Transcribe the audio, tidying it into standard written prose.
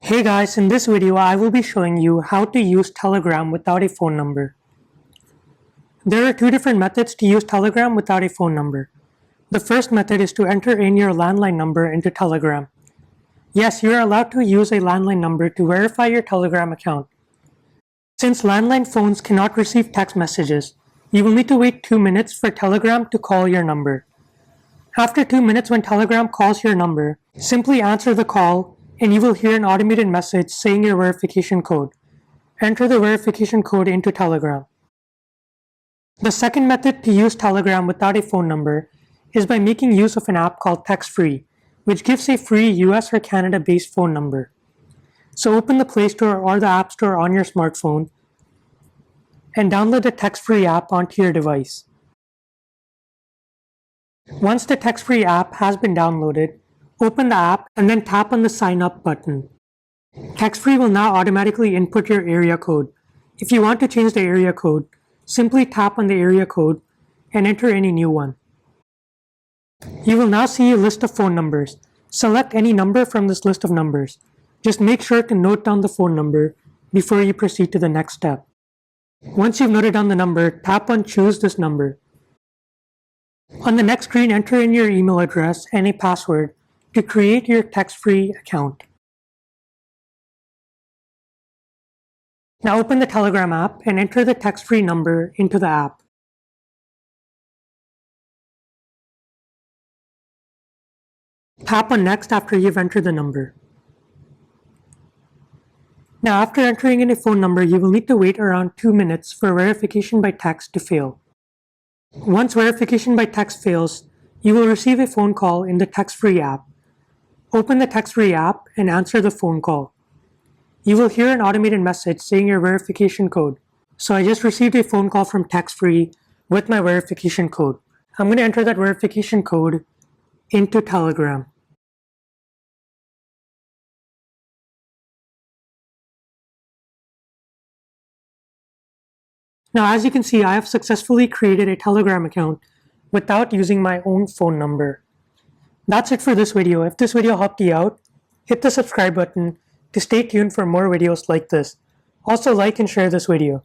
Hey guys, in this video I will be showing you how to use Telegram without a phone number. There are two different methods to use Telegram without a phone number. The first method is to enter in your landline number into Telegram. Yes, you are allowed to use a landline number to verify your Telegram account. Since landline phones cannot receive text messages, you will need to wait 2 minutes for Telegram to call your number. After 2 minutes, when Telegram calls your number, simply answer the call and you will hear an automated message saying your verification code. Enter the verification code into Telegram. The second method to use Telegram without a phone number is by making use of an app called Text Free, which gives a free US or Canada based phone number. So open the Play Store or the App Store on your smartphone and download the Text Free app onto your device. Once the Text Free app has been downloaded, open the app and then tap on the Sign Up button. Text Free will now automatically input your area code. If you want to change the area code, simply tap on the area code and enter any new one. You will now see a list of phone numbers. Select any number from this list of numbers. Just make sure to note down the phone number before you proceed to the next step. Once you've noted down the number, tap on Choose this number. On the next screen, enter in your email address and a password to create your text-free account. Now open the Telegram app and enter the text-free number into the app. Tap on Next after you've entered the number. Now after entering in a phone number, you will need to wait around 2 minutes for verification by text to fail. Once verification by text fails, you will receive a phone call in the text-free app. Open the text-free app and answer the phone call. You will hear an automated message saying your verification code. So I just received a phone call from Text-Free with my verification code. I'm going to enter that verification code into Telegram. Now as you can see, I have successfully created a Telegram account without using my own phone number. That's it for this video. If this video helped you out, hit the subscribe button to stay tuned for more videos like this. Also like and share this video.